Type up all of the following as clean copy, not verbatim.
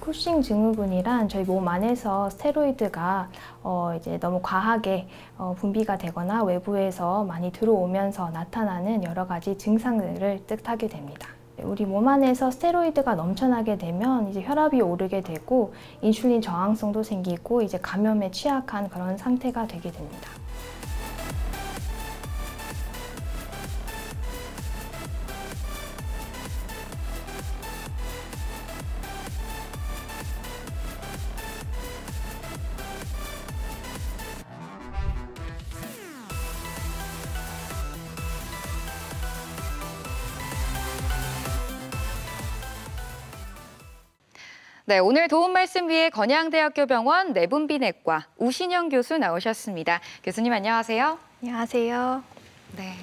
쿠싱 증후군이란 저희 몸 안에서 스테로이드가 이제 너무 과하게 분비가 되거나 외부에서 많이 들어오면서 나타나는 여러 가지 증상들을 뜻하게 됩니다. 우리 몸 안에서 스테로이드가 넘쳐나게 되면 이제 혈압이 오르게 되고 인슐린 저항성도 생기고 이제 감염에 취약한 그런 상태가 되게 됩니다. 네, 오늘 도움 말씀 위해 건양대학교 병원 내분비내과 우신영 교수 나오셨습니다. 교수님 안녕하세요. 안녕하세요. 네,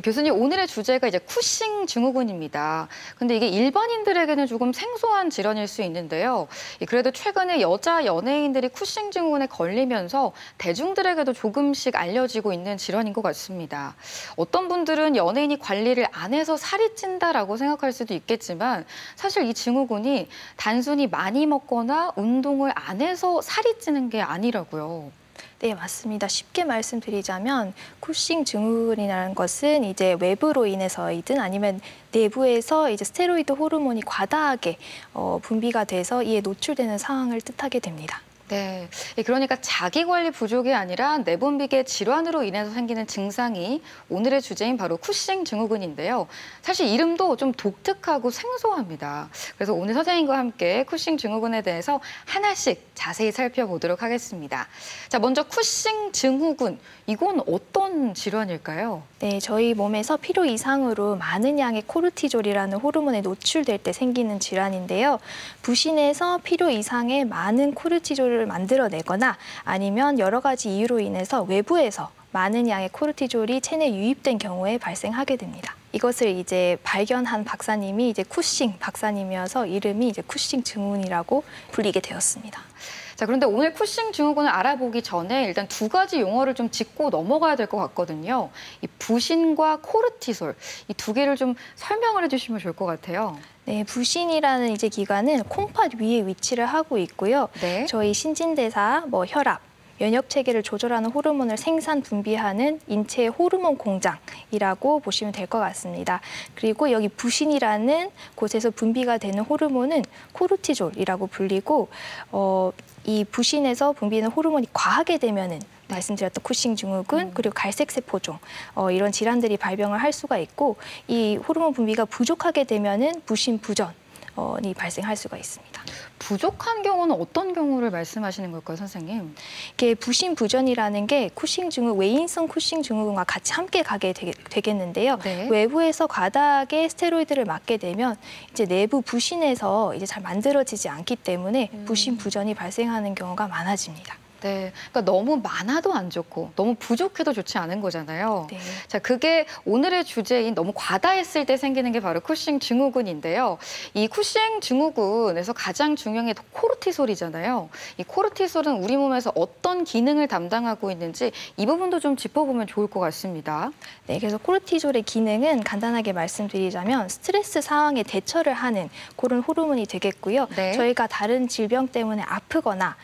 교수님 오늘의 주제가 이제 쿠싱 증후군입니다. 근데 이게 일반인들에게는 조금 생소한 질환일 수 있는데요. 그래도 최근에 여자 연예인들이 쿠싱 증후군에 걸리면서 대중들에게도 조금씩 알려지고 있는 질환인 것 같습니다. 어떤 분들은 연예인이 관리를 안 해서 살이 찐다라고 생각할 수도 있겠지만 사실 이 증후군이 단순히 많이 먹거나 운동을 안 해서 살이 찌는 게 아니라고요. 네, 맞습니다. 쉽게 말씀드리자면 쿠싱 증후군이라는 것은 이제 외부로 인해서이든 아니면 내부에서 이제 스테로이드 호르몬이 과다하게 분비가 돼서 이에 노출되는 상황을 뜻하게 됩니다. 네, 그러니까 자기 관리 부족이 아니라 내분비계 질환으로 인해서 생기는 증상이 오늘의 주제인 바로 쿠싱 증후군인데요. 사실 이름도 좀 독특하고 생소합니다. 그래서 오늘 선생님과 함께 쿠싱 증후군에 대해서 하나씩 자세히 살펴보도록 하겠습니다. 자, 먼저 쿠싱 증후군, 이건 어떤 질환일까요? 네, 저희 몸에서 필요 이상으로 많은 양의 코르티졸이라는 호르몬에 노출될 때 생기는 질환인데요. 부신에서 필요 이상의 많은 코르티졸을 만들어내거나 아니면 여러 가지 이유로 인해서 외부에서 많은 양의 코르티졸이 체내에 유입된 경우에 발생하게 됩니다. 이것을 이제 발견한 박사님이 이제 쿠싱 박사님이어서 이름이 이제 쿠싱 증후군이라고 불리게 되었습니다. 자, 그런데 오늘 쿠싱 증후군을 알아보기 전에 일단 두 가지 용어를 좀 짚고 넘어가야 될 것 같거든요. 이 부신과 코르티솔, 이 두 개를 좀 설명을 해주시면 좋을 것 같아요. 네, 부신이라는 이제 기관은 콩팥 위에 위치를 하고 있고요. 네. 저희 신진대사, 혈압, 면역 체계를 조절하는 호르몬을 생산 분비하는 인체의 호르몬 공장이라고 보시면 될 것 같습니다. 그리고 여기 부신이라는 곳에서 분비가 되는 호르몬은 코르티졸이라고 불리고 이 부신에서 분비되는 호르몬이 과하게 되면은 말씀드렸던 쿠싱 증후군 그리고 갈색 세포종 이런 질환들이 발병을 할 수가 있고 이 호르몬 분비가 부족하게 되면은 부신 부전이 발생할 수가 있습니다. 부족한 경우는 어떤 경우를 말씀하시는 걸까요, 선생님? 이게 부신 부전이라는 게 쿠싱 증후, 외인성 쿠싱 증후군과 같이 함께 가게 되겠는데요. 네. 외부에서 과다하게 스테로이드를 맞게 되면 이제 내부 부신에서 이제 잘 만들어지지 않기 때문에 부신 부전이 발생하는 경우가 많아집니다. 네, 그러니까 너무 많아도 안 좋고 너무 부족해도 좋지 않은 거잖아요. 네. 자, 그게 오늘의 주제인 너무 과다했을 때 생기는 게 바로 쿠싱 증후군인데요. 이 쿠싱 증후군에서 가장 중요한 게 코르티솔이잖아요. 이 코르티솔은 우리 몸에서 어떤 기능을 담당하고 있는지 이 부분도 좀 짚어보면 좋을 것 같습니다. 네, 그래서 코르티졸의 기능은 간단하게 말씀드리자면 스트레스 상황에 대처를 하는 그런 호르몬이 되겠고요. 네. 저희가 다른 질병 때문에 아프거나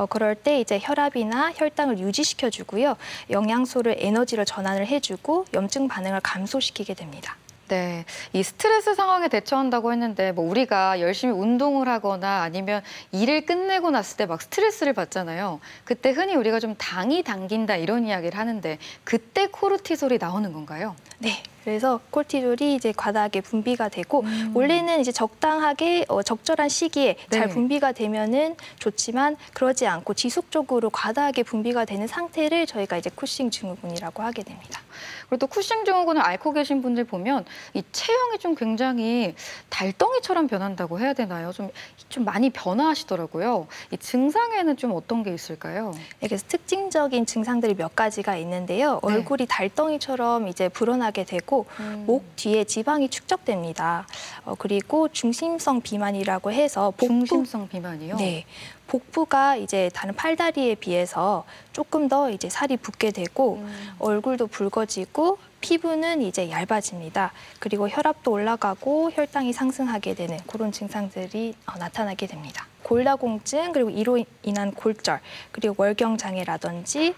그럴 때 이제 혈압이나 혈당을 유지시켜주고요. 영양소를 에너지로 전환을 해주고 염증 반응을 감소시키게 됩니다. 네, 이 스트레스 상황에 대처한다고 했는데 우리가 열심히 운동을 하거나 아니면 일을 끝내고 났을 때 막 스트레스를 받잖아요. 그때 흔히 우리가 좀 당이 당긴다 이런 이야기를 하는데 그때 코르티솔이 나오는 건가요? 네. 그래서 코르티졸이 이제 과다하게 분비가 되고 원래는 이제 적당하게 적절한 시기에 잘 네. 분비가 되면은 좋지만 그러지 않고 지속적으로 과다하게 분비가 되는 상태를 저희가 이제 쿠싱 증후군이라고 하게 됩니다. 그리고 또 쿠싱 증후군을 앓고 계신 분들 보면 이 체형이 좀 굉장히 달덩이처럼 변한다고 해야 되나요? 좀 많이 변화하시더라고요. 이 증상에는 좀 어떤 게 있을까요? 네, 그래서 특징적인 증상들이 몇 가지가 있는데요. 네. 얼굴이 달덩이처럼 이제 불어나게 되고 목 뒤에 지방이 축적됩니다. 그리고 중심성 비만이라고 해서 중심성 비만이요? 네. 복부가 이제 다른 팔다리에 비해서 조금 더 이제 살이 붓게 되고 얼굴도 붉어지고 피부는 이제 얇아집니다. 그리고 혈압도 올라가고 혈당이 상승하게 되는 그런 증상들이 나타나게 됩니다. 골다공증, 그리고 이로 인한 골절, 그리고 월경장애라든지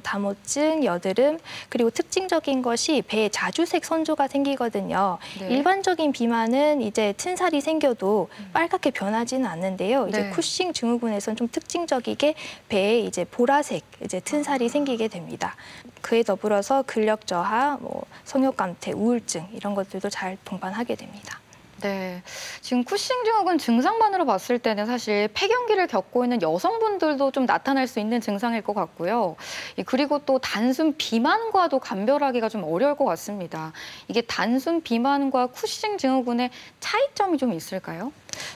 다모증, 여드름, 그리고 특징적인 것이 배에 자주색 선조가 생기거든요. 네. 일반적인 비만은 이제 튼살이 생겨도 빨갛게 변하지는 않는데요. 이제 네. 쿠싱 증후군에서는 좀 특징적이게 배에 이제 보라색 이제 튼살이 생기게 됩니다. 그에 더불어서 근력 저하, 성욕 감퇴, 우울증 이런 것들도 잘 동반하게 됩니다. 네, 지금 쿠싱 증후군 증상만으로 봤을 때는 사실 폐경기를 겪고 있는 여성분들도 좀 나타날 수 있는 증상일 것 같고요. 그리고 또 단순 비만과도 감별하기가 좀 어려울 것 같습니다. 이게 단순 비만과 쿠싱 증후군의 차이점이 좀 있을까요?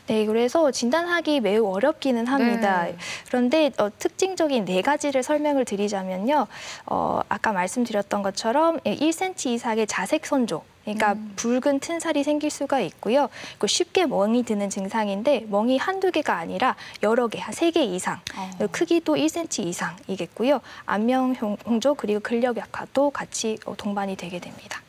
네, 그래서 진단하기 매우 어렵기는 합니다. 네. 그런데 특징적인 4가지를 설명을 드리자면요. 아까 말씀드렸던 것처럼 1cm 이상의 자색 선조, 그러니까 붉은 튼살이 생길 수가 있고요. 그리고 쉽게 멍이 드는 증상인데 멍이 한두 개가 아니라 여러 개, 한 3개 이상, 크기도 1cm 이상이겠고요. 안면 홍조 그리고 근력 약화도 같이 동반이 되게 됩니다.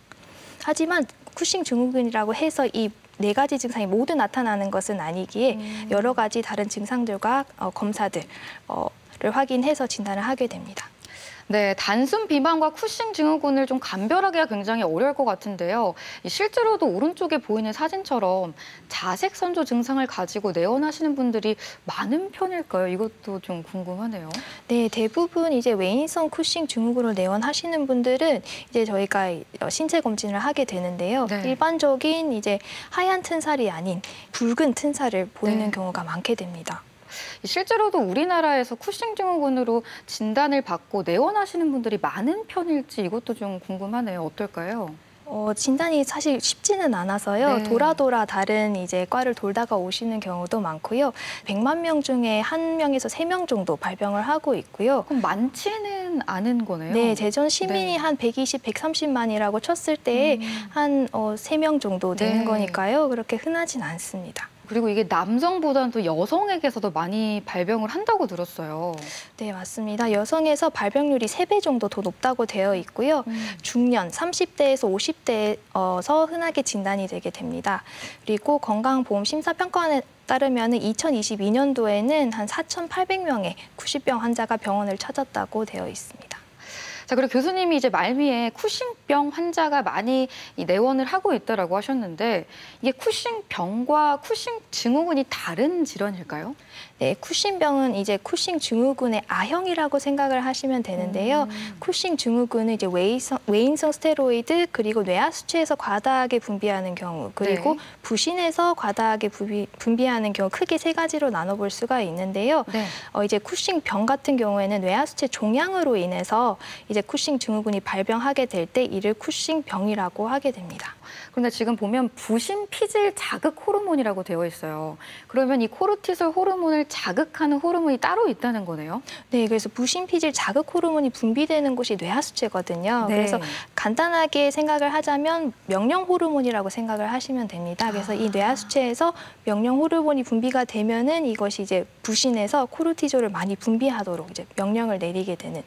하지만 쿠싱 증후군이라고 해서 이 4가지 증상이 모두 나타나는 것은 아니기에 여러 가지 다른 증상들과 검사들을 확인해서 진단을 하게 됩니다. 네, 단순 비만과 쿠싱 증후군을 좀 감별하기가 굉장히 어려울 것 같은데요. 실제로도 오른쪽에 보이는 사진처럼 자색 선조 증상을 가지고 내원하시는 분들이 많은 편일까요? 이것도 좀 궁금하네요. 네, 대부분 이제 외인성 쿠싱 증후군을 내원하시는 분들은 이제 저희가 신체 검진을 하게 되는데요. 네. 일반적인 이제 하얀 튼살이 아닌 붉은 튼살을 보이는 네. 경우가 많게 됩니다. 실제로도 우리나라에서 쿠싱 증후군으로 진단을 받고 내원하시는 분들이 많은 편일지 이것도 좀 궁금하네요. 어떨까요? 진단이 사실 쉽지는 않아서요. 네. 돌아 다른 이제 과를 돌다가 오시는 경우도 많고요. 100만 명 중에 1명에서 3명 정도 발병을 하고 있고요. 그럼 많지는 않은 거네요. 네, 제전 시민이 네. 한 120, 130만이라고 쳤을 때에 한 3명 정도 되는 네. 거니까요. 그렇게 흔하진 않습니다. 그리고 이게 남성보다는 또 여성에게서도 많이 발병을 한다고 들었어요. 네, 맞습니다. 여성에서 발병률이 3배 정도 더 높다고 되어 있고요. 중년 30대에서 50대에서 흔하게 진단이 되게 됩니다. 그리고 건강보험심사평가원에 따르면 2022년도에는 한 4,800명의 쿠싱병 환자가 병원을 찾았다고 되어 있습니다. 자, 그리고 교수님이 이제 말미에 쿠싱병 환자가 많이 이 내원을 하고 있다라고 하셨는데 이게 쿠싱병과 쿠싱 증후군이 다른 질환일까요? 네, 쿠싱병은 이제 쿠싱 증후군의 아형이라고 생각을 하시면 되는데요. 쿠싱 증후군은 이제 외인성 스테로이드 그리고 뇌하수체에서 과다하게 분비하는 경우 그리고 네. 부신에서 과다하게 분비하는 경우 크게 3가지로 나눠볼 수가 있는데요. 네. 이제 쿠싱병 같은 경우에는 뇌하수체 종양으로 인해서 이제 쿠싱 증후군이 발병하게 될 때 이를 쿠싱병이라고 하게 됩니다. 그런데 지금 보면 부신 피질 자극 호르몬이라고 되어 있어요. 그러면 이 코르티솔 호르몬을 자극하는 호르몬이 따로 있다는 거네요? 네, 그래서 부신 피질 자극 호르몬이 분비되는 곳이 뇌하수체거든요. 네. 그래서 간단하게 생각을 하자면 명령 호르몬이라고 생각을 하시면 됩니다. 그래서 이 뇌하수체에서 명령 호르몬이 분비가 되면은 이것이 이제 부신에서 코르티졸을 많이 분비하도록 이제 명령을 내리게 되는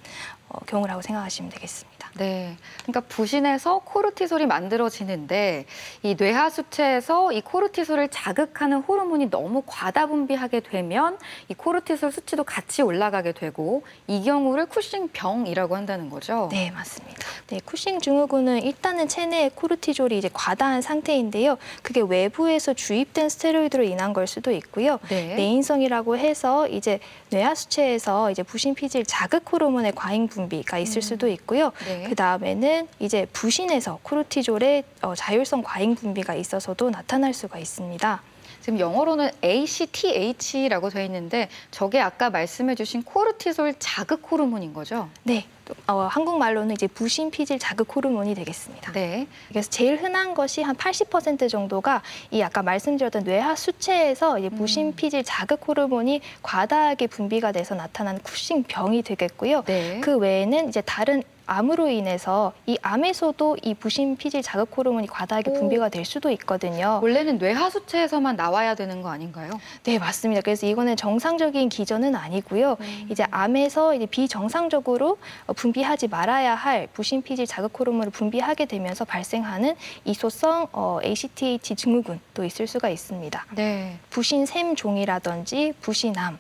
경우라고 생각하시면 되겠습니다. 네, 그러니까 부신에서 코르티솔이 만들어지는데 이 뇌하수체에서 이 코르티솔을 자극하는 호르몬이 너무 과다 분비하게 되면 이 코르티솔 수치도 같이 올라가게 되고 이 경우를 쿠싱병이라고 한다는 거죠. 네, 맞습니다. 네, 쿠싱 증후군은 일단은 체내에 코르티졸이 이제 과다한 상태인데요. 그게 외부에서 주입된 스테로이드로 인한 걸 수도 있고요. 네. 내인성이라고 해서 이제 뇌하수체에서 이제 부신 피질 자극 호르몬의 과잉 분비가 있을 수도 있고요. 네. 그 다음에는 이제 부신에서 코르티졸의 자율성 과잉 분비가 있어서도 나타날 수가 있습니다. 지금 영어로는 ACTH라고 되어 있는데 저게 아까 말씀해 주신 코르티솔 자극 호르몬인 거죠? 네, 한국말로는 이제 부신 피질 자극 호르몬이 되겠습니다. 네. 그래서 제일 흔한 것이 한 80% 정도가 이 아까 말씀드렸던 뇌하 수체에서 이제 부신 피질 자극 호르몬이 과다하게 분비가 돼서 나타난 쿠싱병이 되겠고요. 네. 그 외에는 이제 다른 암으로 인해서 이 암에서도 이 부신 피질 자극 호르몬이 과다하게 분비가 될 수도 있거든요. 원래는 뇌하수체에서만 나와야 되는 거 아닌가요? 네, 맞습니다. 그래서 이거는 정상적인 기전은 아니고요. 이제 암에서 이제 비정상적으로 분비하지 말아야 할 부신 피질 자극 호르몬을 분비하게 되면서 발생하는 이소성 ACTH 증후군도 있을 수가 있습니다. 네. 부신샘 종이라든지 부신암,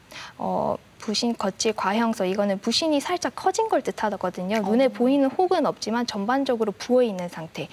부신 거칠 과형성, 이거는 부신이 살짝 커진 걸 뜻하거든요. 눈에 보이는 혹은 없지만 전반적으로 부어 있는 상태.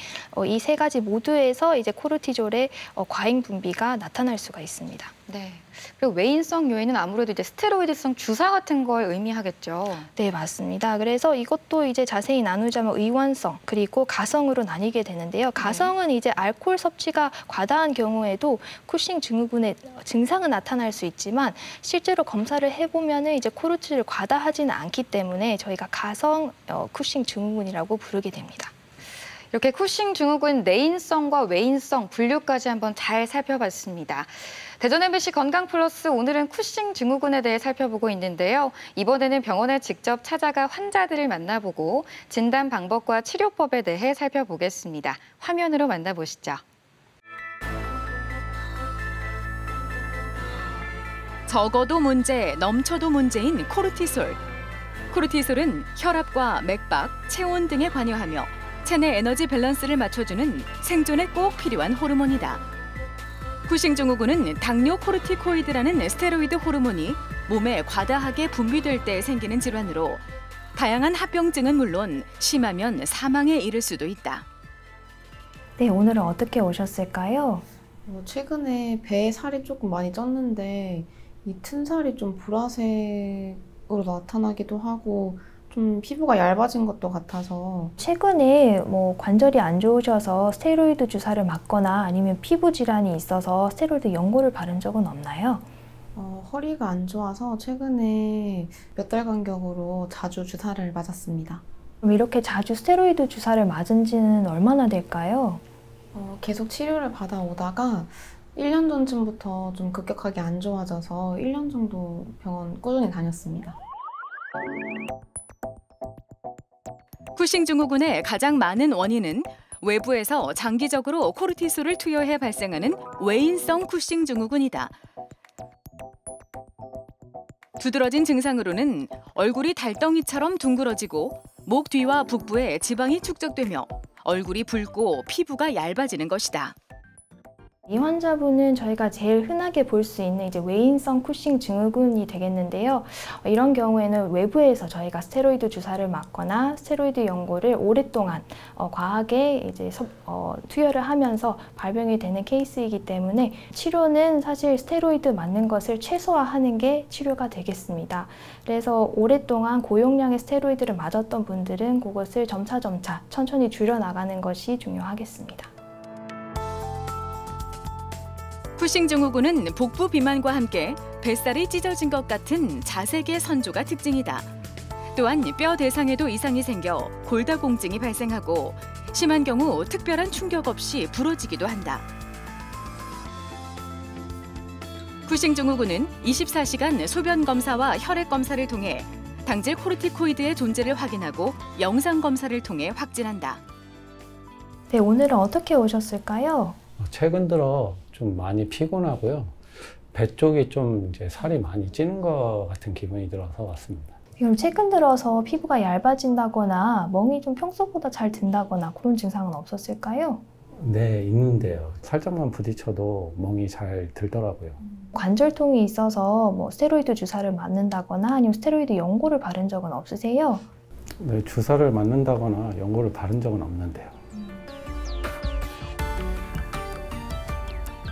이 세 가지 모두에서 이제 코르티졸의 과잉 분비가 나타날 수가 있습니다. 네. 그리고 외인성 요인은 아무래도 이제 스테로이드성 주사 같은 걸 의미하겠죠. 네, 맞습니다. 그래서 이것도 이제 자세히 나누자면 의원성 그리고 가성으로 나뉘게 되는데요. 가성은 이제 알코올 섭취가 과다한 경우에도 쿠싱 증후군의 증상은 나타날 수 있지만 실제로 검사를 해보면은 이제 코르티졸을 과다하지는 않기 때문에 저희가 가성 쿠싱 증후군이라고 부르게 됩니다. 이렇게 쿠싱 증후군 내인성과 외인성 분류까지 한번 잘 살펴봤습니다. 대전 MBC 건강 플러스 오늘은 쿠싱 증후군에 대해 살펴보고 있는데요. 이번에는 병원에 직접 찾아가 환자들을 만나보고 진단 방법과 치료법에 대해 살펴보겠습니다. 화면으로 만나보시죠. 적어도 문제, 넘쳐도 문제인 코르티솔. 코르티솔은 혈압과 맥박, 체온 등에 관여하며 체내 에너지 밸런스를 맞춰주는 생존에 꼭 필요한 호르몬이다. 쿠싱 증후군은 당뇨 코르티코이드라는 스테로이드 호르몬이 몸에 과다하게 분비될 때 생기는 질환으로 다양한 합병증은 물론 심하면 사망에 이를 수도 있다. 네, 오늘은 어떻게 오셨을까요? 최근에 배에 살이 조금 많이 쪘는데 이 튼살이 좀 보라색으로 나타나기도 하고 좀 피부가 얇아진 것도 같아서 최근에 관절이 안 좋으셔서 스테로이드 주사를 맞거나 아니면 피부 질환이 있어서 스테로이드 연고를 바른 적은 없나요? 허리가 안 좋아서 최근에 몇 달 간격으로 자주 주사를 맞았습니다. 그럼 이렇게 자주 스테로이드 주사를 맞은 지는 얼마나 될까요? 계속 치료를 받아오다가 1년 전쯤부터 좀 급격하게 안 좋아져서 1년 정도 병원 꾸준히 다녔습니다. 쿠싱 증후군의 가장 많은 원인은 외부에서 장기적으로 코르티솔을 투여해 발생하는 외인성 쿠싱 증후군이다. 두드러진 증상으로는 얼굴이 달덩이처럼 둥그러지고 목 뒤와 북부에 지방이 축적되며 얼굴이 붉고 피부가 얇아지는 것이다. 이 환자분은 저희가 제일 흔하게 볼 수 있는 이제 외인성 쿠싱 증후군이 되겠는데요. 이런 경우에는 외부에서 저희가 스테로이드 주사를 맞거나 스테로이드 연고를 오랫동안 과하게 이제 투여를 하면서 발병이 되는 케이스이기 때문에 치료는 사실 스테로이드 맞는 것을 최소화하는 게 치료가 되겠습니다. 그래서 오랫동안 고용량의 스테로이드를 맞았던 분들은 그것을 점차 천천히 줄여나가는 것이 중요하겠습니다. 쿠싱 증후군은 복부 비만과 함께 뱃살이 찢어진 것 같은 자색의 선조가 특징이다. 또한 뼈 대상에도 이상이 생겨 골다공증이 발생하고 심한 경우 특별한 충격 없이 부러지기도 한다. 쿠싱 증후군은 24시간 소변 검사와 혈액 검사를 통해 당질 코르티코이드의 존재를 확인하고 영상 검사를 통해 확진한다. 네, 오늘은 어떻게 오셨을까요? 최근 들어 좀 많이 피곤하고요. 배 쪽이 좀 이제 살이 많이 찌는 것 같은 기분이 들어서 왔습니다. 그럼 최근 들어서 피부가 얇아진다거나 멍이 좀 평소보다 잘 든다거나 그런 증상은 없었을까요? 네, 있는데요. 살짝만 부딪혀도 멍이 잘 들더라고요. 관절통이 있어서 스테로이드 주사를 맞는다거나 아니면 스테로이드 연고를 바른 적은 없으세요? 네, 주사를 맞는다거나 연고를 바른 적은 없는데요.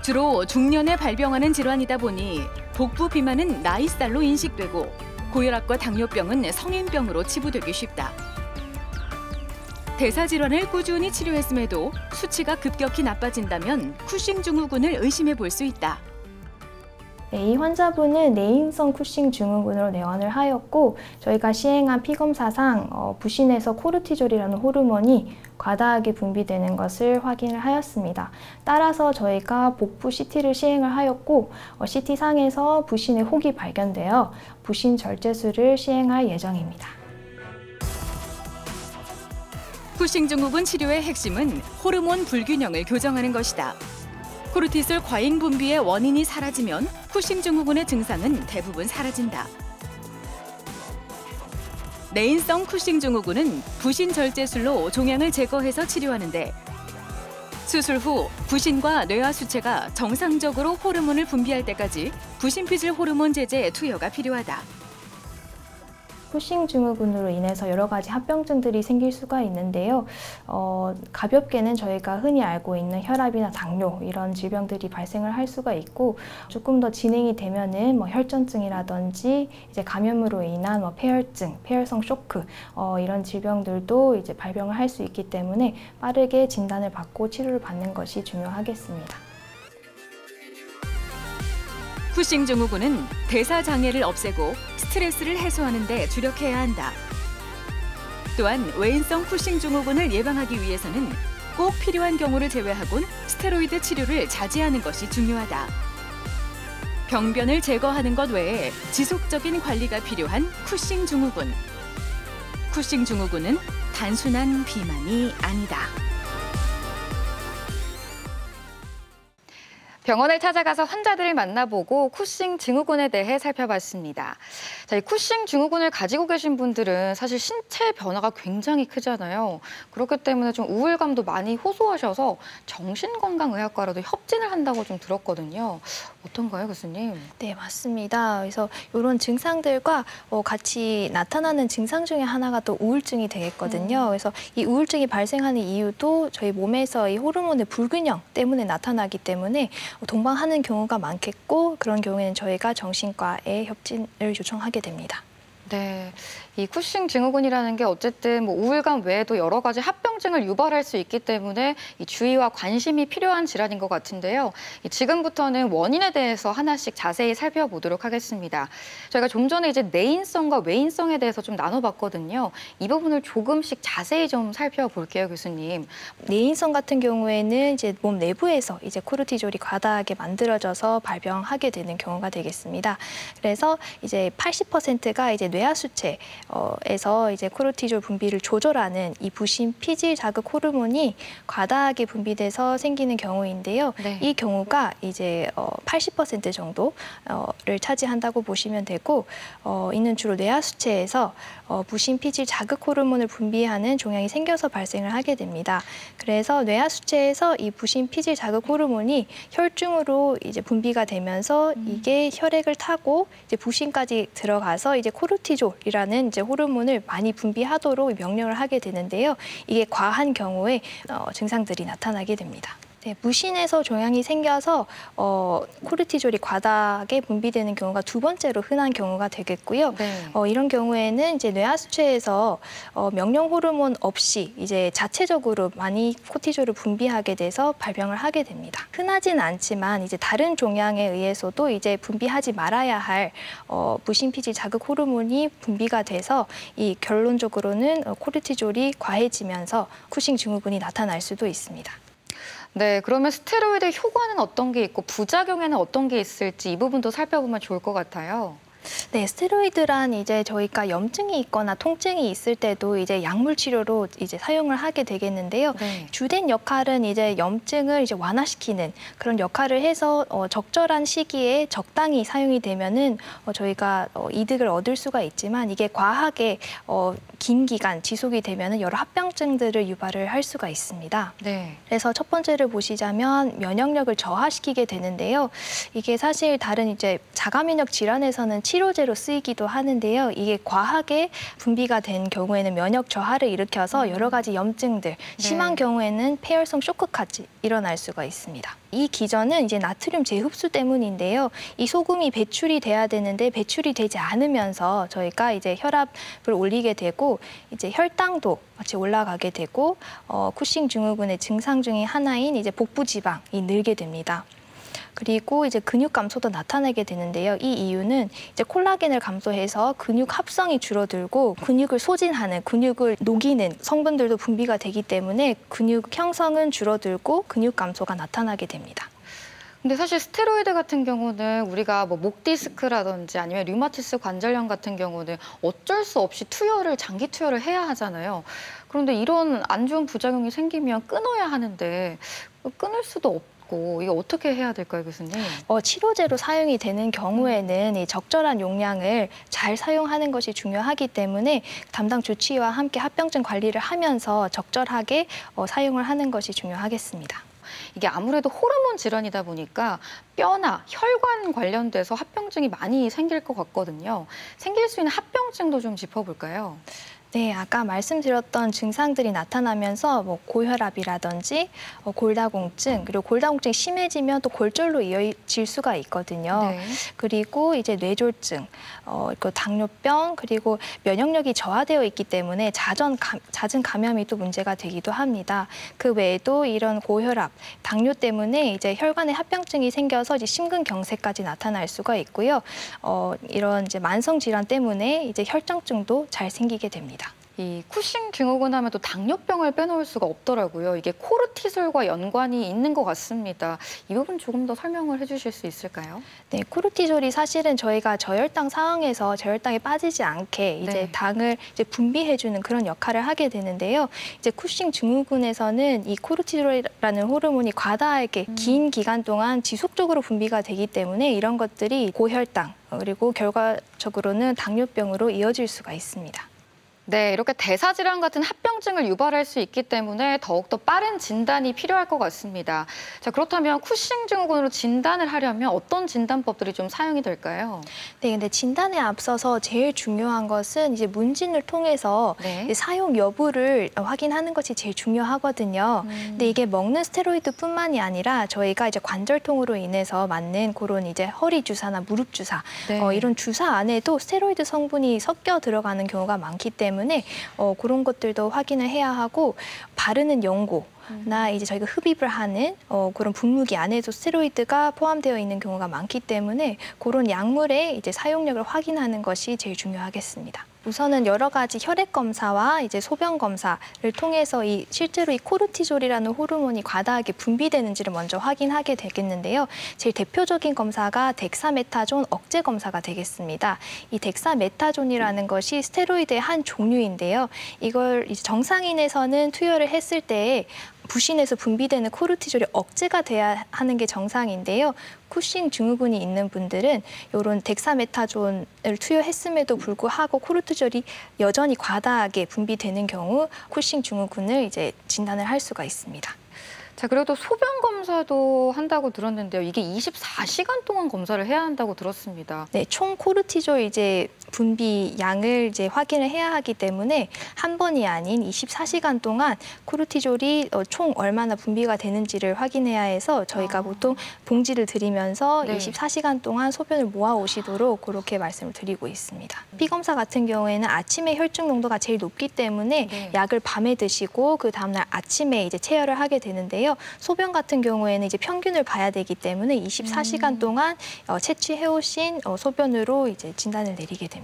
주로 중년에 발병하는 질환이다 보니 복부 비만은 나이살로 인식되고 고혈압과 당뇨병은 성인병으로 치부되기 쉽다. 대사질환을 꾸준히 치료했음에도 수치가 급격히 나빠진다면 쿠싱 증후군을 의심해 볼 수 있다. 네, 이 환자분은 내인성 쿠싱 증후군으로 내원을 하였고 저희가 시행한 피검사상 부신에서 코르티졸이라는 호르몬이 과다하게 분비되는 것을 확인을 하였습니다. 따라서 저희가 복부 CT를 시행을 하였고 CT상에서 부신의 혹이 발견되어 부신 절제술을 시행할 예정입니다. 쿠싱 증후군 치료의 핵심은 호르몬 불균형을 교정하는 것이다. 코르티솔 과잉 분비의 원인이 사라지면 쿠싱 증후군의 증상은 대부분 사라진다. 내인성 쿠싱 증후군은 부신 절제술로 종양을 제거해서 치료하는데 수술 후 부신과 뇌하 수체가 정상적으로 호르몬을 분비할 때까지 부신피질 호르몬 제제의 투여가 필요하다. 쿠싱 증후군으로 인해서 여러 가지 합병증들이 생길 수가 있는데요. 가볍게는 저희가 흔히 알고 있는 혈압이나 당뇨 이런 질병들이 발생을 할 수가 있고 조금 더 진행이 되면은 뭐 혈전증이라든지 이제 감염으로 인한 뭐 폐혈증, 폐혈성 쇼크 이런 질병들도 이제 발병을 할 수 있기 때문에 빠르게 진단을 받고 치료를 받는 것이 중요하겠습니다. 쿠싱 증후군은 대사 장애를 없애고 스트레스를 해소하는 데 주력해야 한다. 또한 외인성 쿠싱 증후군을 예방하기 위해서는 꼭 필요한 경우를 제외하곤 스테로이드 치료를 자제하는 것이 중요하다. 병변을 제거하는 것 외에 지속적인 관리가 필요한 쿠싱 증후군. 쿠싱 증후군은 단순한 비만이 아니다. 병원을 찾아가서 환자들을 만나보고 쿠싱 증후군에 대해 살펴봤습니다. 자, 이 쿠싱 증후군을 가지고 계신 분들은 사실 신체 변화가 굉장히 크잖아요. 그렇기 때문에 좀 우울감도 많이 호소하셔서 정신건강의학과로도 협진을 한다고 좀 들었거든요. 어떤가요, 교수님? 네, 맞습니다. 그래서 이런 증상들과 같이 나타나는 증상 중에 하나가 또 우울증이 되겠거든요. 그래서 이 우울증이 발생하는 이유도 저희 몸에서 이 호르몬의 불균형 때문에 나타나기 때문에 동반하는 경우가 많겠고 그런 경우에는 저희가 정신과에 협진을 요청하게 됩니다. 네, 이 쿠싱 증후군이라는 게 어쨌든 뭐 우울감 외에도 여러 가지 합병증을 유발할 수 있기 때문에 이 주의와 관심이 필요한 질환인 것 같은데요. 지금부터는 원인에 대해서 하나씩 자세히 살펴보도록 하겠습니다. 저희가 좀 전에 이제 내인성과 외인성에 대해서 좀 나눠봤거든요. 이 부분을 조금씩 자세히 좀 살펴볼게요, 교수님. 내인성 같은 경우에는 이제 몸 내부에서 이제 코르티졸이 과다하게 만들어져서 발병하게 되는 경우가 되겠습니다. 그래서 이제 80%가 이제 뇌하수체에서 이제 코르티졸 분비를 조절하는 이 부신 피질 자극 호르몬이 과다하게 분비돼서 생기는 경우인데요. 네. 이 경우가 이제 80% 정도를 차지한다고 보시면 되고 이는 주로 뇌하수체에서 부신 피질 자극 호르몬을 분비하는 종양이 생겨서 발생을 하게 됩니다. 그래서 뇌하수체에서 이 부신 피질 자극 호르몬이 혈중으로 이제 분비가 되면서 이게 혈액을 타고 이제 부신까지 들어가서 이제 코르티졸이라는 이제 호르몬을 많이 분비하도록 명령을 하게 되는데요. 이게 과한 경우에 증상들이 나타나게 됩니다. 네, 무신에서 종양이 생겨서 코르티졸이 과다하게 분비되는 경우가 두 번째로 흔한 경우가 되겠고요. 네. 이런 경우에는 이제 뇌하수체에서 명령 호르몬 없이 이제 자체적으로 많이 코르티졸을 분비하게 돼서 발병을 하게 됩니다. 흔하진 않지만 이제 다른 종양에 의해서도 이제 분비하지 말아야 할 부신 피질 자극 호르몬이 분비가 돼서 이 결론적으로는 코르티졸이 과해지면서 쿠싱 증후군이 나타날 수도 있습니다. 네, 그러면 스테로이드 효과는 어떤 게 있고 부작용에는 어떤 게 있을지 이 부분도 살펴보면 좋을 것 같아요. 네, 스테로이드란 이제 저희가 염증이 있거나 통증이 있을 때도 이제 약물 치료로 이제 사용을 하게 되겠는데요. 네. 주된 역할은 이제 염증을 이제 완화시키는 그런 역할을 해서 적절한 시기에 적당히 사용이 되면은 저희가 이득을 얻을 수가 있지만 이게 과하게 긴 기간 지속이 되면은 여러 합병증들을 유발을 할 수가 있습니다. 네. 그래서 첫 번째를 보시자면 면역력을 저하시키게 되는데요. 이게 사실 다른 이제 자가면역 질환에서는 치료제로 쓰이기도 하는데요. 이게 과하게 분비가 된 경우에는 면역 저하를 일으켜서 여러 가지 염증들, 심한 경우에는 폐혈성 쇼크까지 일어날 수가 있습니다. 이 기전은 이제 나트륨 재흡수 때문인데요. 이 소금이 배출이 돼야 되는데 배출이 되지 않으면서 저희가 이제 혈압을 올리게 되고 이제 혈당도 같이 올라가게 되고 쿠싱 증후군의 증상 중에 하나인 이제 복부 지방이 늘게 됩니다. 그리고 이제 근육 감소도 나타나게 되는데요. 이 이유는 이제 콜라겐을 감소해서 근육 합성이 줄어들고 근육을 소진하는, 근육을 녹이는 성분들도 분비가 되기 때문에 근육 형성은 줄어들고 근육 감소가 나타나게 됩니다. 근데 사실 스테로이드 같은 경우는 우리가 뭐 목 디스크라든지 아니면 류마티스 관절염 같은 경우는 어쩔 수 없이 장기 투여를 해야 하잖아요. 그런데 이런 안 좋은 부작용이 생기면 끊어야 하는데 끊을 수도 없고 이거 어떻게 해야 될까요, 교수님? 치료제로 사용이 되는 경우에는 이 적절한 용량을 잘 사용하는 것이 중요하기 때문에 담당 조치의와 함께 합병증 관리를 하면서 적절하게 사용을 하는 것이 중요하겠습니다. 이게 아무래도 호르몬 질환이다 보니까 뼈나 혈관 관련돼서 합병증이 많이 생길 것 같거든요. 생길 수 있는 합병증도 좀 짚어볼까요? 네, 아까 말씀드렸던 증상들이 나타나면서 뭐 고혈압이라든지 골다공증, 그리고 골다공증이 심해지면 또 골절로 이어질 수가 있거든요. 네. 그리고 이제 뇌졸중, 그 당뇨병, 그리고 면역력이 저하되어 있기 때문에 잦은 감염이 또 문제가 되기도 합니다. 그 외에도 이런 고혈압, 당뇨 때문에 이제 혈관에 합병증이 생겨서 이제 심근경색까지 나타날 수가 있고요. 이런 이제 만성 질환 때문에 이제 혈전증도 잘 생기게 됩니다. 이 쿠싱 증후군 하면 또 당뇨병을 빼놓을 수가 없더라고요. 이게 코르티솔과 연관이 있는 것 같습니다. 이 부분 조금 더 설명을 해주실 수 있을까요? 네, 코르티솔이 사실은 저희가 저혈당 상황에서 저혈당에 빠지지 않게 이제 네. 당을 이제 분비해주는 그런 역할을 하게 되는데요. 이제 쿠싱 증후군에서는 이 코르티솔이라는 호르몬이 과다하게 긴 기간 동안 지속적으로 분비가 되기 때문에 이런 것들이 고혈당 그리고 결과적으로는 당뇨병으로 이어질 수가 있습니다. 네, 이렇게 대사질환 같은 합병증을 유발할 수 있기 때문에 더욱더 빠른 진단이 필요할 것 같습니다. 자, 그렇다면 쿠싱 증후군으로 진단을 하려면 어떤 진단법들이 좀 사용이 될까요? 네, 근데 진단에 앞서서 제일 중요한 것은 이제 문진을 통해서 네. 이제 사용 여부를 확인하는 것이 제일 중요하거든요. 근데 이게 먹는 스테로이드뿐만이 아니라 저희가 이제 관절통으로 인해서 맞는 그런 이제 허리 주사나 무릎 주사 네. 이런 주사 안에도 스테로이드 성분이 섞여 들어가는 경우가 많기 때문에 그런 것들도 확인을 해야 하고 바르는 연고나 이제 저희가 흡입을 하는 그런 분무기 안에도 스테로이드가 포함되어 있는 경우가 많기 때문에 그런 약물의 이제 사용력을 확인하는 것이 제일 중요하겠습니다. 우선은 여러 가지 혈액 검사와 이제 소변 검사를 통해서 실제로 이 코르티졸이라는 호르몬이 과다하게 분비되는지를 먼저 확인하게 되겠는데요. 제일 대표적인 검사가 덱사메타존 억제 검사가 되겠습니다. 이 덱사메타존이라는 것이 스테로이드의 한 종류인데요. 이걸 이제 정상인에서는 투여를 했을 때 부신에서 분비되는 코르티졸이 억제가 돼야 하는 게 정상인데요. 쿠싱 증후군이 있는 분들은 이런 덱사메타존을 투여했음에도 불구하고 코르티졸이 여전히 과다하게 분비되는 경우 쿠싱 증후군을 이제 진단을 할 수가 있습니다. 자, 그리고 또 소변 검사도 한다고 들었는데요. 이게 24시간 동안 검사를 해야 한다고 들었습니다. 네, 총 코르티졸 이제 분비 양을 이제 확인을 해야 하기 때문에 한 번이 아닌 24시간 동안 코르티졸이 총 얼마나 분비가 되는지를 확인해야 해서 저희가 보통 봉지를 드리면서 네. 24시간 동안 소변을 모아 오시도록 그렇게 말씀을 드리고 있습니다. 피 검사 같은 경우에는 아침에 혈중 농도가 제일 높기 때문에 네. 약을 밤에 드시고 그 다음날 아침에 이제 체열을 하게 되는데요. 소변 같은 경우에는 이제 평균을 봐야 되기 때문에 24시간 동안 채취해 오신 소변으로 이제 진단을 내리게 됩니다.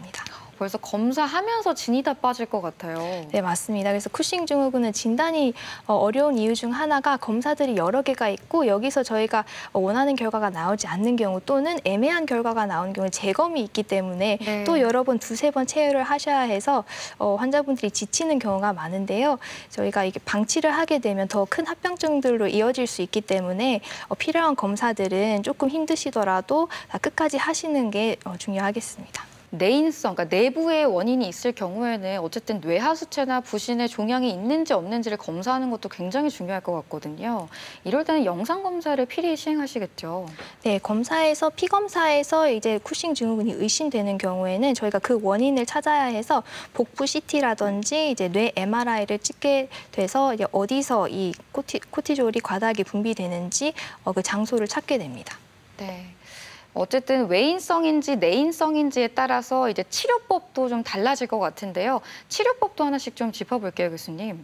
벌써 검사하면서 진이 다 빠질 것 같아요. 네, 맞습니다. 그래서 쿠싱 증후군은 진단이 어려운 이유 중 하나가 검사들이 여러 개가 있고 여기서 저희가 원하는 결과가 나오지 않는 경우 또는 애매한 결과가 나오는 경우에 재검이 있기 때문에 네. 또 여러 번 두세 번 체열을 하셔야 해서 환자분들이 지치는 경우가 많은데요. 저희가 이게 방치를 하게 되면 더 큰 합병증들로 이어질 수 있기 때문에 필요한 검사들은 조금 힘드시더라도 다 끝까지 하시는 게 중요하겠습니다. 내인성, 그러니까 내부에 원인이 있을 경우에는 어쨌든 뇌하수체나 부신에 종양이 있는지 없는지를 검사하는 것도 굉장히 중요할 것 같거든요. 이럴 때는 영상 검사를 필히 시행하시겠죠. 네, 피 검사에서 이제 쿠싱 증후군이 의심되는 경우에는 저희가 그 원인을 찾아야 해서 복부 CT라든지 이제 뇌 MRI를 찍게 돼서 이제 어디서 이 코티졸이 과다하게 분비되는지 그 장소를 찾게 됩니다. 네. 어쨌든 외인성인지 내인성인지에 따라서 이제 치료법도 좀 달라질 것 같은데요. 치료법도 하나씩 좀 짚어볼게요, 교수님.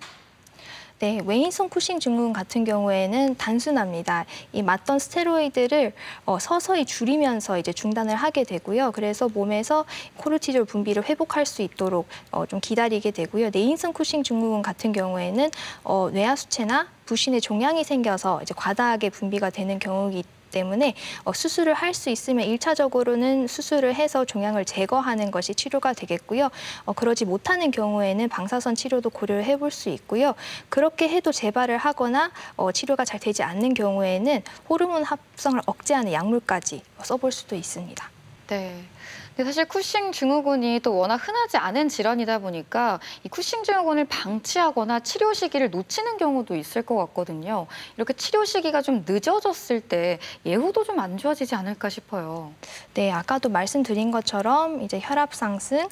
네, 외인성 쿠싱 증후군 같은 경우에는 단순합니다. 이 맞던 스테로이드를 서서히 줄이면서 이제 중단을 하게 되고요. 그래서 몸에서 코르티졸 분비를 회복할 수 있도록 좀 기다리게 되고요. 내인성 쿠싱 증후군 같은 경우에는 뇌하수체나 부신에 종양이 생겨서 이제 과다하게 분비가 되는 경우이기 때문에 수술을 할 수 있으면 1차적으로는 수술을 해서 종양을 제거하는 것이 치료가 되겠고요. 그러지 못하는 경우에는 방사선 치료도 고려를 해볼 수 있고요. 그렇게 해도 재발을 하거나 치료가 잘 되지 않는 경우에는 호르몬 합성을 억제하는 약물까지 써볼 수도 있습니다. 네. 근데 사실 쿠싱 증후군이 또 워낙 흔하지 않은 질환이다 보니까 이 쿠싱 증후군을 방치하거나 치료 시기를 놓치는 경우도 있을 것 같거든요. 이렇게 치료 시기가 좀 늦어졌을 때 예후도 좀 안 좋아지지 않을까 싶어요. 네, 아까도 말씀드린 것처럼 이제 혈압 상승,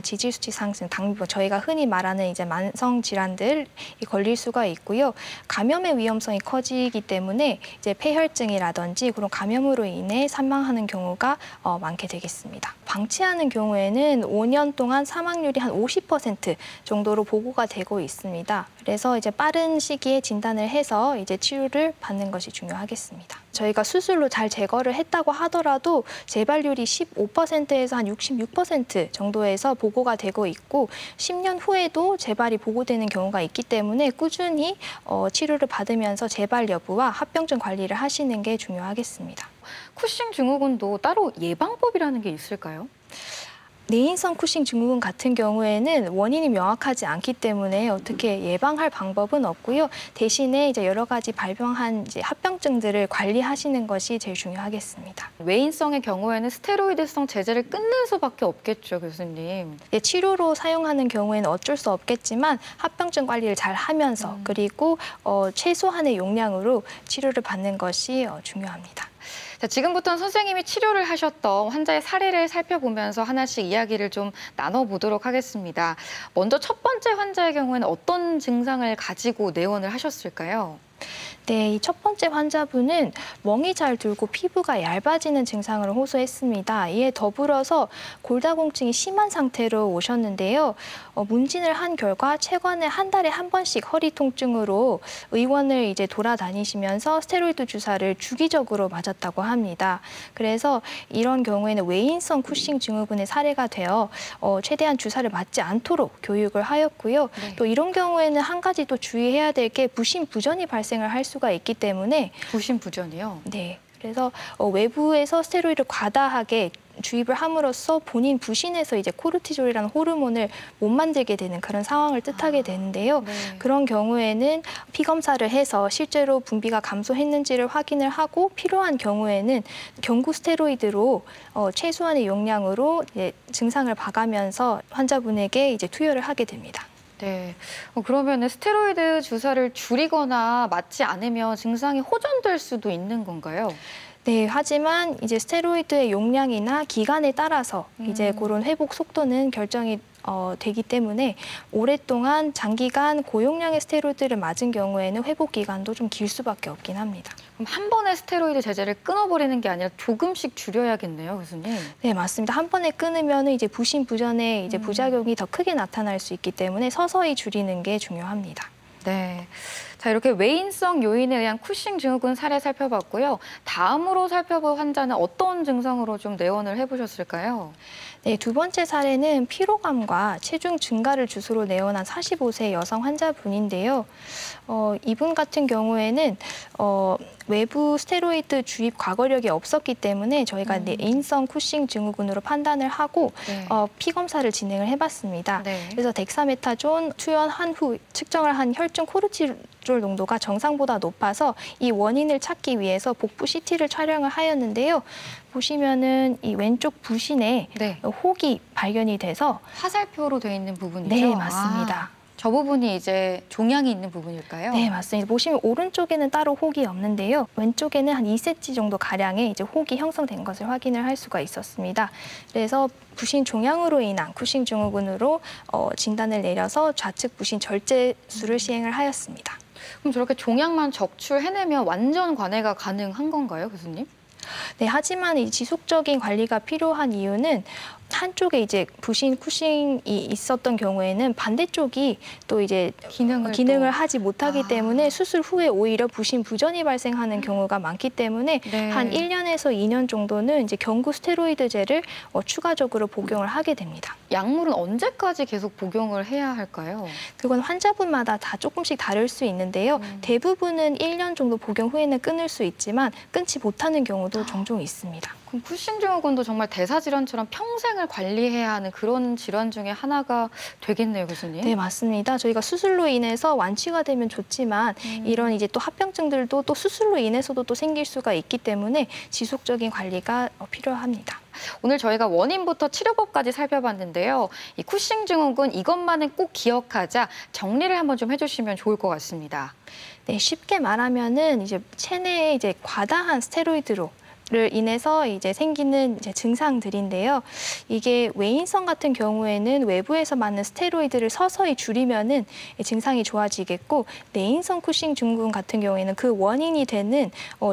지질 수치 상승, 당뇨, 저희가 흔히 말하는 이제 만성 질환들이 걸릴 수가 있고요. 감염의 위험성이 커지기 때문에 이제 폐혈증이라든지 그런 감염으로 인해 사망하는 경우가 많게 되겠습니다. 방치하는 경우에는 5년 동안 사망률이 한 50% 정도로 보고가 되고 있습니다. 그래서 이제 빠른 시기에 진단을 해서 이제 치료를 받는 것이 중요하겠습니다. 저희가 수술로 잘 제거를 했다고 하더라도 재발률이 15%에서 한 66% 정도에서 보고가 되고 있고 10년 후에도 재발이 보고되는 경우가 있기 때문에 꾸준히 치료를 받으면서 재발 여부와 합병증 관리를 하시는 게 중요하겠습니다. 쿠싱 증후군도 따로 예방법이라는 게 있을까요? 내인성 쿠싱 증후군 같은 경우에는 원인이 명확하지 않기 때문에 어떻게 예방할 방법은 없고요. 대신에 이제 여러 가지 발병한 이제 합병증들을 관리하시는 것이 제일 중요하겠습니다. 외인성의 경우에는 스테로이드성 제제를 끊는 수밖에 없겠죠, 교수님. 예, 치료로 사용하는 경우에는 어쩔 수 없겠지만 합병증 관리를 잘 하면서 그리고 최소한의 용량으로 치료를 받는 것이 중요합니다. 자, 지금부터는 선생님이 치료를 하셨던 환자의 사례를 살펴보면서 하나씩 이야기를 좀 나눠보도록 하겠습니다. 먼저 첫 번째 환자의 경우에는 어떤 증상을 가지고 내원을 하셨을까요? 네, 이 첫 번째 환자분은 멍이 잘 들고 피부가 얇아지는 증상을 호소했습니다. 이에 더불어서 골다공증이 심한 상태로 오셨는데요. 문진을 한 결과 최근에 한 달에 한 번씩 허리 통증으로 의원을 이제 돌아다니시면서 스테로이드 주사를 주기적으로 맞았다고 합니다. 그래서 이런 경우에는 외인성 쿠싱 증후군의 사례가 되어 최대한 주사를 맞지 않도록 교육을 하였고요. 네. 또 이런 경우에는 한 가지 또 주의해야 될 게 부신부전이 발생을 할 수가 있기 때문에 부신부전이요? 네, 그래서 외부에서 스테로이드를 과다하게 주입을 함으로써 본인 부신에서 이제 코르티졸이라는 호르몬을 못 만들게 되는 그런 상황을 뜻하게 되는데요. 네. 그런 경우에는 피 검사를 해서 실제로 분비가 감소했는지를 확인을 하고 필요한 경우에는 경구 스테로이드로 최소한의 용량으로 이제 증상을 봐가면서 환자분에게 이제 투여를 하게 됩니다. 네. 그러면 스테로이드 주사를 줄이거나 맞지 않으면 증상이 호전될 수도 있는 건가요? 네, 하지만 이제 스테로이드의 용량이나 기간에 따라서 이제 그런 회복 속도는 결정이 되기 때문에 오랫동안 장기간 고용량의 스테로이드를 맞은 경우에는 회복 기간도 좀 길 수밖에 없긴 합니다. 그럼 한 번에 스테로이드 제제를 끊어버리는 게 아니라 조금씩 줄여야겠네요, 교수님. 네, 맞습니다. 한 번에 끊으면 이제 부신부전의 이제 부작용이 더 크게 나타날 수 있기 때문에 서서히 줄이는 게 중요합니다. 네. 자, 이렇게 외인성 요인에 의한 쿠싱 증후군 사례 살펴봤고요. 다음으로 살펴볼 환자는 어떤 증상으로 좀 내원을 해보셨을까요? 네, 두 번째 사례는 피로감과 체중 증가를 주소로 내원한 45세 여성 환자분인데요. 이분 같은 경우에는 외부 스테로이드 주입 과거력이 없었기 때문에 저희가 내인성 쿠싱 증후군으로 판단을 하고 네. 피 검사를 진행을 해봤습니다. 네. 그래서 덱사메타존 투여한 후 측정을 한 혈중 코르티졸 농도가 정상보다 높아서 이 원인을 찾기 위해서 복부 CT를 촬영을 하였는데요. 보시면은 이 왼쪽 부신에 네. 혹이 발견이 돼서 화살표로 되어 있는 부분이죠? 네, 맞습니다. 저 부분이 이제 종양이 있는 부분일까요? 네, 맞습니다. 보시면 오른쪽에는 따로 혹이 없는데요. 왼쪽에는 한 2cm 정도 가량의 이제 혹이 형성된 것을 확인을 할 수가 있었습니다. 그래서 부신 종양으로 인한 쿠싱 증후군으로 진단을 내려서 좌측 부신 절제술을 시행을 하였습니다. 그럼 저렇게 종양만 적출해내면 완전 관해가 가능한 건가요, 교수님? 네, 하지만 이 지속적인 관리가 필요한 이유는 한쪽에 이제 부신 쿠싱이 있었던 경우에는 반대쪽이 또 이제 기능을 하지 못하기 때문에 수술 후에 오히려 부신 부전이 발생하는 경우가 많기 때문에 네. 한 1년에서 2년 정도는 이제 경구 스테로이드제를 추가적으로 복용을 하게 됩니다. 약물은 언제까지 계속 복용을 해야 할까요? 그건 환자분마다 다 조금씩 다를 수 있는데요. 대부분은 1년 정도 복용 후에는 끊을 수 있지만 끊지 못하는 경우도 종종 있습니다. 그럼 쿠싱 증후군도 정말 대사 질환처럼 평생을 관리해야 하는 그런 질환 중에 하나가 되겠네요, 교수님. 네, 맞습니다. 저희가 수술로 인해서 완치가 되면 좋지만 이런 이제 또 합병증들도 또 수술로 인해서도 또 생길 수가 있기 때문에 지속적인 관리가 필요합니다. 오늘 저희가 원인부터 치료법까지 살펴봤는데요. 이 쿠싱 증후군 이것만은 꼭 기억하자 정리를 한번 좀 해주시면 좋을 것 같습니다. 네, 쉽게 말하면은 이제 체내에 이제 과다한 스테로이드로 를 인해서 이제 생기는 이제 증상들인데요. 이게 외인성 같은 경우에는 외부에서 맞는 스테로이드를 서서히 줄이면은 증상이 좋아지겠고, 내인성 쿠싱 증후군 같은 경우에는 그 원인이 되는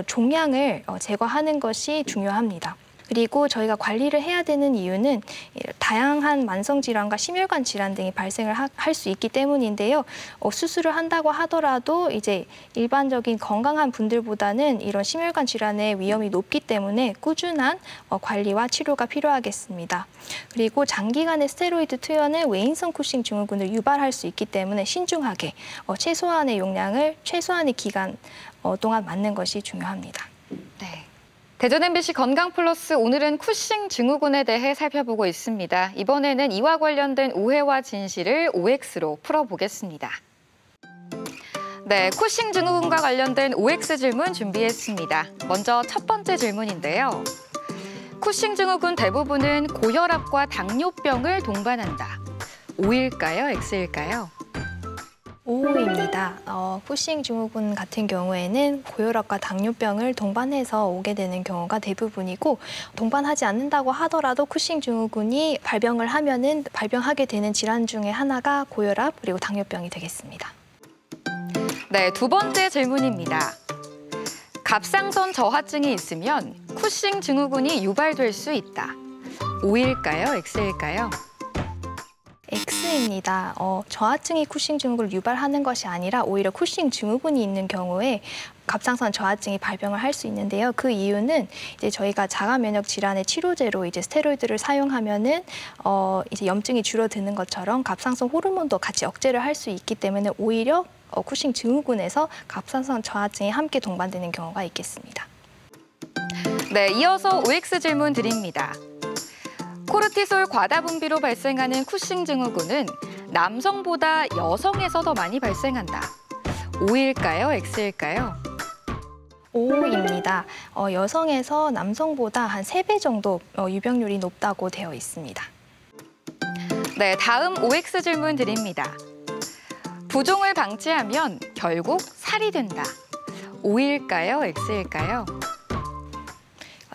종양을 제거하는 것이 중요합니다. 그리고 저희가 관리를 해야 되는 이유는 다양한 만성질환과 심혈관 질환 등이 발생을 할 수 있기 때문인데요. 수술을 한다고 하더라도 이제 일반적인 건강한 분들보다는 이런 심혈관 질환의 위험이 높기 때문에 꾸준한 관리와 치료가 필요하겠습니다. 그리고 장기간의 스테로이드 투여는 외인성 쿠싱 증후군을 유발할 수 있기 때문에 신중하게 최소한의 용량을 최소한의 기간 동안 맞는 것이 중요합니다. 네. 대전 MBC 건강플러스 오늘은 쿠싱 증후군에 대해 살펴보고 있습니다. 이번에는 이와 관련된 오해와 진실을 OX로 풀어보겠습니다. 네, 쿠싱 증후군과 관련된 OX 질문 준비했습니다. 먼저 첫 번째 질문인데요. 쿠싱 증후군 대부분은 고혈압과 당뇨병을 동반한다. O일까요? X일까요? O입니다. 쿠싱 증후군 같은 경우에는 고혈압과 당뇨병을 동반해서 오게 되는 경우가 대부분이고, 동반하지 않는다고 하더라도 쿠싱 증후군이 발병하게 되는 질환 중에 하나가 고혈압 그리고 당뇨병이 되겠습니다. 네, 두 번째 질문입니다. 갑상선 저하증이 있으면 쿠싱 증후군이 유발될 수 있다. O일까요? X일까요? X입니다. 저하증이 쿠싱 증후군을 유발하는 것이 아니라 오히려 쿠싱 증후군이 있는 경우에 갑상선 저하증이 발병을 할 수 있는데요. 그 이유는 이제 저희가 자가 면역 질환의 치료제로 이제 스테로이드를 사용하면은 이제 염증이 줄어드는 것처럼 갑상선 호르몬도 같이 억제를 할 수 있기 때문에 오히려 쿠싱 증후군에서 갑상선 저하증이 함께 동반되는 경우가 있겠습니다. 네, 이어서 OX 질문 드립니다. 코르티솔 과다 분비로 발생하는 쿠싱 증후군은 남성보다 여성에서 더 많이 발생한다. O일까요? X일까요? O입니다. 여성에서 남성보다 한 3배 정도 유병률이 높다고 되어 있습니다. 네, 다음 OX 질문 드립니다. 부종을 방치하면 결국 살이 된다. O일까요? X일까요?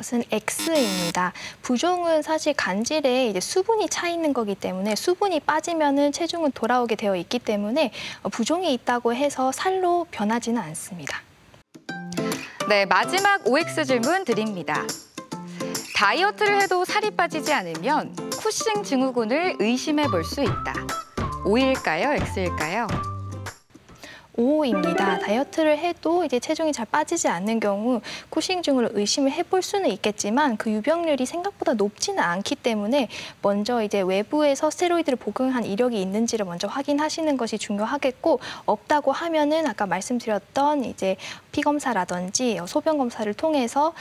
것은 X입니다. 부종은 사실 간질에 이제 수분이 차 있는 거기 때문에 수분이 빠지면은 체중은 돌아오게 되어 있기 때문에 부종이 있다고 해서 살로 변하지는 않습니다. 네, 마지막 OX 질문 드립니다. 다이어트를 해도 살이 빠지지 않으면 쿠싱 증후군을 의심해 볼 수 있다. O일까요? X일까요? O입니다. 다이어트를 해도 이제 체중이 잘 빠지지 않는 경우 쿠싱 증후군을 의심을 해볼 수는 있겠지만 그 유병률이 생각보다 높지는 않기 때문에 먼저 이제 외부에서 스테로이드를 복용한 이력이 있는지를 먼저 확인하시는 것이 중요하겠고, 없다고 하면은 아까 말씀드렸던 이제 피 검사라든지 소변 검사를 통해서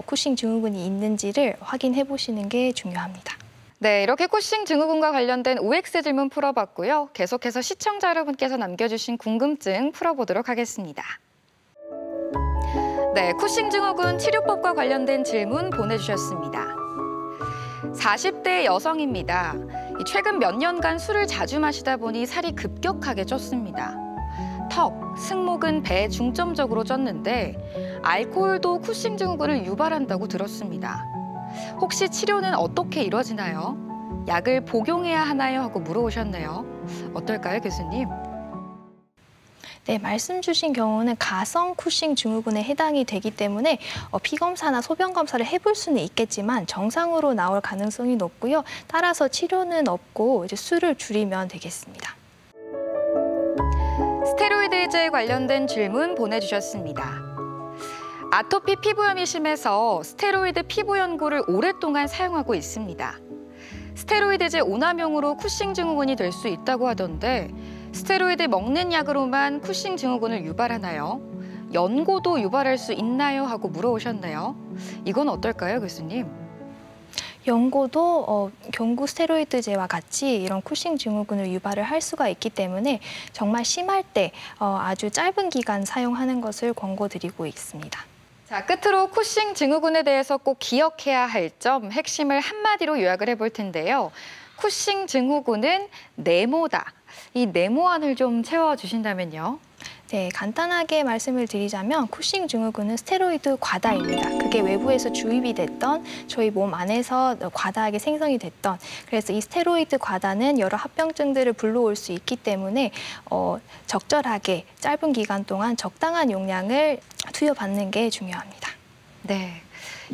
쿠싱 증후군이 있는지를 확인해 보시는 게 중요합니다. 네, 이렇게 쿠싱 증후군과 관련된 OX 질문 풀어봤고요. 계속해서 시청자 여러분께서 남겨주신 궁금증 풀어보도록 하겠습니다. 네, 쿠싱 증후군 치료법과 관련된 질문 보내주셨습니다. 40대 여성입니다. 최근 몇 년간 술을 자주 마시다 보니 살이 급격하게 쪘습니다. 턱, 승모근, 배에 중점적으로 쪘는데 알코올도 쿠싱 증후군을 유발한다고 들었습니다. 혹시 치료는 어떻게 이루어지나요? 약을 복용해야 하나요? 하고 물어오셨네요. 어떨까요, 교수님? 네, 말씀 주신 경우는 가성 쿠싱 증후군에 해당이 되기 때문에 피검사나 소변 검사를 해볼 수는 있겠지만 정상으로 나올 가능성이 높고요. 따라서 치료는 없고 이제 수를 줄이면 되겠습니다. 스테로이드제 관련된 질문 보내주셨습니다. 아토피 피부염이 심해서 스테로이드 피부 연고를 오랫동안 사용하고 있습니다. 스테로이드제 오남용으로 쿠싱 증후군이 될 수 있다고 하던데 스테로이드 먹는 약으로만 쿠싱 증후군을 유발하나요? 연고도 유발할 수 있나요? 하고 물어오셨네요. 이건 어떨까요, 교수님? 연고도 경구 스테로이드제와 같이 이런 쿠싱 증후군을 유발을 할 수가 있기 때문에 정말 심할 때 아주 짧은 기간 사용하는 것을 권고드리고 있습니다. 자, 끝으로 쿠싱 증후군에 대해서 꼭 기억해야 할 점 핵심을 한마디로 요약을 해볼 텐데요. 쿠싱 증후군은 네모다. 이 네모안을 좀 채워주신다면요. 네, 간단하게 말씀을 드리자면 쿠싱 증후군은 스테로이드 과다입니다. 그게 외부에서 주입이 됐던 저희 몸 안에서 과다하게 생성이 됐던 그래서 이 스테로이드 과다는 여러 합병증들을 불러올 수 있기 때문에 적절하게 짧은 기간 동안 적당한 용량을 투여받는 게 중요합니다. 네.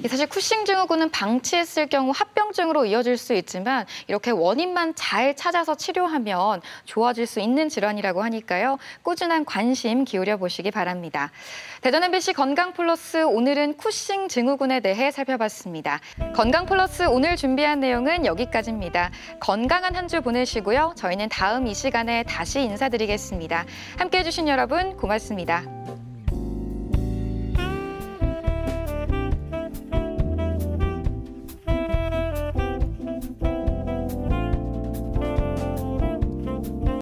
사실 쿠싱 증후군은 방치했을 경우 합병증으로 이어질 수 있지만 이렇게 원인만 잘 찾아서 치료하면 좋아질 수 있는 질환이라고 하니까요. 꾸준한 관심 기울여 보시기 바랍니다. 대전 MBC 건강플러스 오늘은 쿠싱 증후군에 대해 살펴봤습니다. 건강플러스 오늘 준비한 내용은 여기까지입니다. 건강한 한 주 보내시고요. 저희는 다음 이 시간에 다시 인사드리겠습니다. 함께해 주신 여러분 고맙습니다.